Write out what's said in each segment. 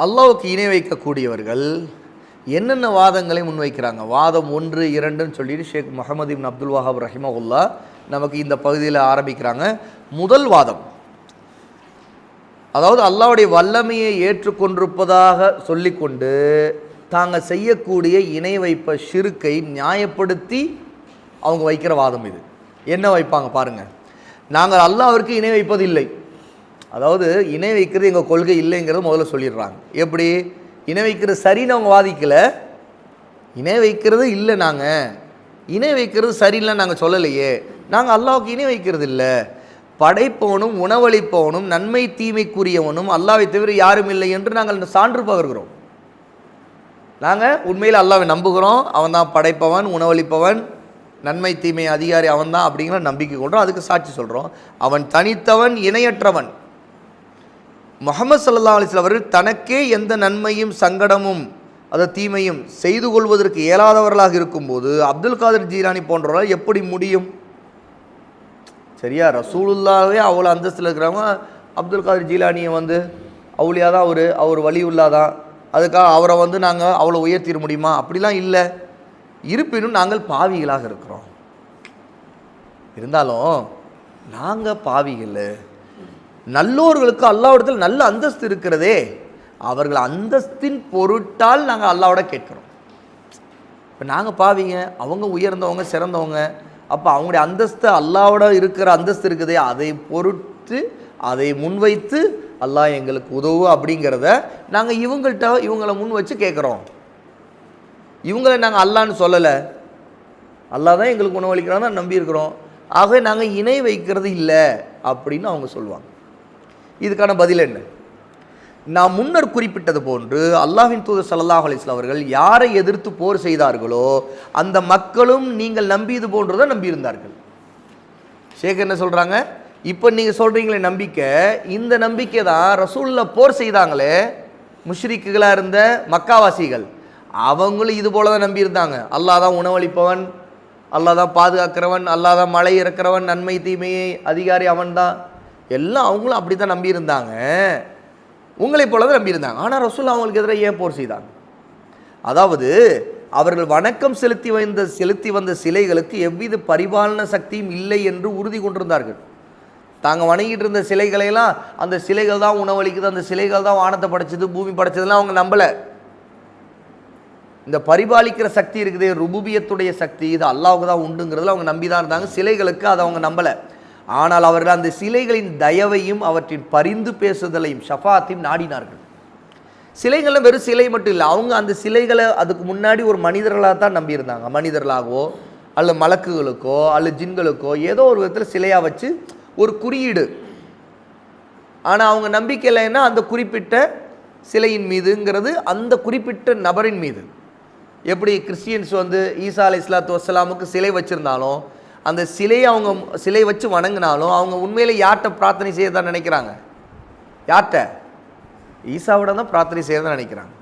அல்லாஹ்வுக்கு இணை வைக்கக்கூடியவர்கள் என்னென்ன வாதங்களை முன்வைக்கிறாங்க. வாதம் 1, 2ன்னு சொல்லிட்டு ஷேக் முஹம்மது இப்னு அப்துல் வஹாப் ரஹிமஹுல்லா நமக்கு இந்த பகுதியில் ஆரம்பிக்கிறாங்க. முதல் வாதம், அதாவது அல்லாஹ்வுடைய வல்லமையை ஏற்றுக்கொண்டிருப்பதாக சொல்லிக்கொண்டு தாங்கள் செய்யக்கூடிய இணை வைப்ப ஷிர்க்கை நியாயப்படுத்தி அவங்க வைக்கிற வாதம் இது. என்ன வைப்பாங்க பாருங்கள். நாங்கள் அல்லாஹ்விற்கு இணை வைப்பது இல்லை, அதாவது இணை வைக்கிறது எங்கள் கொள்கை இல்லைங்கிறது முதல்ல சொல்லிடுறாங்க. எப்படி இணை வைக்கிறது சரின்னு அவங்க வாதிக்கலை, இணை வைக்கிறது இல்லை, நாங்கள் இணை வைக்கிறது சரியில்லைன்னு நாங்கள் சொல்லலையே, நாங்கள் அல்லாஹ்வுக்கு இணை வைக்கிறது இல்லை, படைப்பவனும் உணவளிப்பவனும் நன்மை தீமைக்குரியவனும் அல்லாஹ்வை தவிர யாரும் இல்லை என்று நாங்கள் சான்று பகர்கிறோம். நாங்கள் உண்மையில் அல்லாஹ்வை நம்புகிறோம், அவன் தான் படைப்பவன், உணவளிப்பவன், நன்மை தீமை அதிகாரி அவன் தான் அப்படிங்கிற நம்பிக்கை கொள்கிறோம், அதுக்கு சாட்சி சொல்கிறோம். அவன் தனித்தவன், இணையற்றவன். முஹம்மது ஸல்லல்லாஹு அலைஹி வஸல்லம் அவர்கள் தனக்கே எந்த நன்மையும் சங்கடமும் அதை தீமையும் செய்து கொள்வதற்கு இயலாதவர்களாக இருக்கும்போது அப்துல் காதிர் ஜீலானி போன்றவர்களால் எப்படி முடியும்? சரியா, ரசூலுல்லாவே அவ்வளோ அந்தஸ்தில் இருக்கிறவங்க அப்துல் காதிர் ஜீலானியை அவுலியா தான், அவர் வலியுல்லா தான், அதுக்காக அவரை நாங்கள் அவ்வளோ உயர்த்திட முடியுமா? அப்படிலாம் இல்லை. இருப்பினும் நாங்கள் பாவிகளாக இருக்கிறோம். இருந்தாலும் நாங்கள் பாவிகள், நல்லோர்களுக்கு அல்லாஹ்விடத்தில் நல்ல அந்தஸ்து இருக்கிறதே, அவர்கள் அந்தஸ்தின் பொருட்டால் நாங்கள் அல்லாஹ்விட கேட்குறோம். இப்போ நாங்கள் பாவிங்க, அவங்க உயர்ந்தவங்க சிறந்தவங்க, அப்போ அவங்களுடைய அந்தஸ்து அல்லாஹ்விட இருக்கிற அந்தஸ்து இருக்குதே, அதை பொருட்டு அதை முன்வைத்து அல்லாஹ் எங்களுக்கு உதவு அப்படிங்கிறத நாங்கள் இவங்களை முன் வச்சு கேட்குறோம். இவங்களை நாங்கள் அல்லான்னு சொல்லலை, அல்லாஹ் தான் எங்களுக்கு உணவளிக்கிறான்னு தான் நம்பியிருக்கிறோம். ஆகவே நாங்கள் இணை வைக்கிறது இல்லை அப்படின்னு அவங்க சொல்லுவாங்க. இதுக்கான பதில் என்ன? நான் முன்னர் குறிப்பிட்டது போன்று அல்லாஹ்வின் தூதர் ஸல்லல்லாஹு அலைஹி வஸல்லம் அவர்கள் யாரை எதிர்த்து போர் செய்தார்களோ அந்த மக்களும் நீங்கள் நம்பியது போன்றுதான் நம்பியிருந்தார்கள். ஷேக் என்ன சொல்கிறாங்க? இப்போ நீங்கள் சொல்கிறீங்களே நம்பிக்கை, இந்த நம்பிக்கை தான் ரசூலுல்லாஹ் போர் செய்தாங்களே முஷ்ரிக்குகளாக இருந்த மக்காவாசிகள், அவங்களும் இது போல தான் நம்பியிருந்தாங்க. அல்லாஹ் தான் உணவளிப்பவன், அல்லாஹ் தான் பாதுகாக்கிறவன், அல்லாஹ் தான் மழை இறக்கிறவன், நன்மை தீமையை அதிகாரி அவன் தான், எல்லாம் அவங்களும் அப்படி தான் நம்பியிருந்தாங்க, உங்களை போல தான் நம்பியிருந்தாங்க. ஆனால் ரசூல் அவங்களுக்கு எதிராக ஏன் போர் செய்தாங்க? அதாவது அவர்கள் வணக்கம் செலுத்தி வந்த சிலைகளுக்கு எவ்வித பரிபாலன சக்தியும் இல்லை என்று உறுதி கொண்டிருந்தார்கள். தாங்க வணங்கிட்டு இருந்த சிலைகளையெல்லாம் அந்த சிலைகள் தான் உணவளிக்குது, அந்த சிலைகள் தான் வானத்தை படைச்சது, பூமி படைச்சதுலாம் அவங்க நம்பலை. இந்த பரிபாலிக்கிற சக்தி இருக்குதே, ருபூபியத்துடைய சக்தி, இது அல்லாஹ்வுக்கு தான் உண்டுங்கிறதுல அவங்க நம்பி தான் இருந்தாங்க. சிலைகளுக்கு அதை அவங்க நம்பலை. ஆனால் அவர்கள் அந்த சிலைகளின் தயவையும் அவற்றின் பரிந்து பேசுதலையும் ஷஃபாத்தையும் நாடினார்கள். சிலைகளில் வெறும் சிலை மட்டும் இல்லை, அவங்க அந்த சிலைகளை அதுக்கு முன்னாடி ஒரு மனிதர்களாக தான் நம்பியிருந்தாங்க. மனிதர்களாகவோ அல்லது மலக்குகளுக்கோ அல்லது ஜின்களுக்கோ ஏதோ ஒரு விதத்தில் சிலையாக வச்சு ஒரு குறியீடு. ஆனால் அவங்க நம்பிக்கை இல்லைன்னா அந்த குறிப்பிட்ட சிலையின் மீதுங்கிறது அந்த குறிப்பிட்ட நபரின் மீது. எப்படி கிறிஸ்டியன்ஸ் ஈசா அலைஹிஸ்ஸலாத்து வஸ்ஸலாமுக்கு சிலை வச்சுருந்தாலும் அந்த சிலையை அவங்க சிலை வச்சு வணங்கினாலும் அவங்க உண்மையிலே யார்கிட்ட பிரார்த்தனை செய்ய தான் நினைக்கிறாங்க? யார்கிட்ட? ஈசாவோட தான் பிரார்த்தனை செய்ய தான் நினைக்கிறாங்க.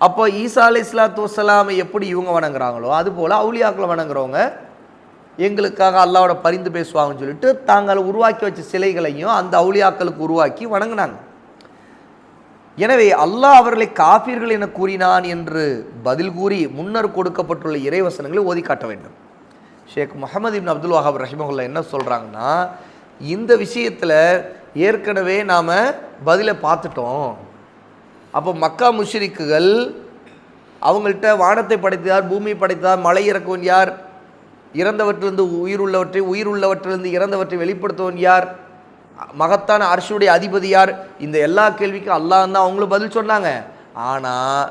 அப்போ ஈசா அலைஹிஸ்ஸலாத்து வஸ்ஸலாமை எப்படி இவங்க வணங்குறாங்களோ அதுபோல் அவுலியாக்களை வணங்குறவங்க எங்களுக்காக அல்லாஹ்வோட பரிந்து பேசுவாங்கன்னு சொல்லிட்டு தாங்கள் உருவாக்கி வச்ச சிலைகளையும் அந்த அவுலியாக்களுக்கு உருவாக்கி வணங்கினாங்க. எனவே அல்லாஹ் அவர்களை காஃபிர்கள் என கூறினான் என்று பதில் கூறி முன்னர் கொடுக்கப்பட்டுள்ள இறைவசனங்களை ஓதி காட்ட வேண்டும். ஷேக் முஹம்மது இப்னு அப்துல் வஹாப் ரஹிமஹுல்லா என்ன சொல்கிறாங்கன்னா, இந்த விஷயத்தில் ஏற்கனவே நாம் பதிலை பார்த்துட்டோம். அப்போ மக்கா முஷ்ரிக்குகள் அவங்கள்ட்ட வானத்தை படைத்தார், பூமி படைத்தார், மழை இறக்குவன் யார், இறந்தவற்றிலிருந்து உயிருள்ளவற்றிலிருந்து இறந்தவற்றை வெளிப்படுத்துவன் யார், மகத்தான அர்ஷுடைய அதிபதி யார், இந்த எல்லா கேள்விக்கும் அல்லாஹ் தான் அவங்களும் பதில் சொன்னாங்க. ஆனால்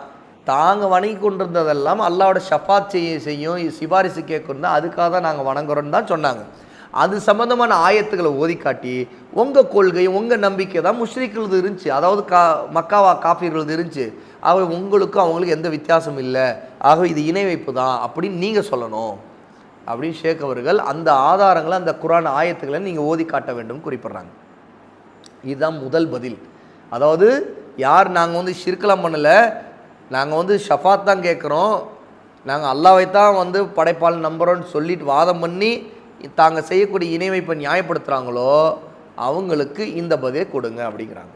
தாங்க வணங்கி கொண்டிருந்ததெல்லாம் அல்லாஹ்வோட ஷஃபாத் செய்யும் சிபாரிசு கேட்கணும் தான், அதுக்காக தான் நாங்கள் வணங்குறோன்னு தான் சொன்னாங்க. அது சம்பந்தமான ஆயத்துக்களை ஓதி காட்டி உங்கள் கொள்கை உங்கள் நம்பிக்கை தான் முஷ்ரிக்களது இருந்துச்சு, அதாவது மக்காவா காஃபிர்களது இருந்துச்சு, ஆகவே உங்களுக்கும் அவங்களுக்கு எந்த வித்தியாசம் இல்லை, ஆகவே இது இணை வைப்பு தான் அப்படின்னு நீங்கள் சொல்லணும் அப்படின்னு ஷேக் அவர்கள் அந்த ஆதாரங்களை அந்த குர்ஆன் ஆயத்துக்களை நீங்கள் ஓதி காட்ட வேண்டும் குறிப்பிட்றாங்க. இதுதான் முதல் பதில். அதாவது யார் நாங்கள் ஷிர்கலாம் பண்ணலை, நாங்கள் ஷஃபாத் தான் கேட்குறோம், நாங்கள் அல்லாஹ்வை தான் படைப்பால் நம்புகிறோன்னு சொல்லிட்டு வாதம் பண்ணி தாங்க செய்யக்கூடிய இணை வைப்பை நியாயப்படுத்துகிறாங்களோ அவங்களுக்கு இந்த பதிலை கொடுங்க அப்படிங்கிறாங்க.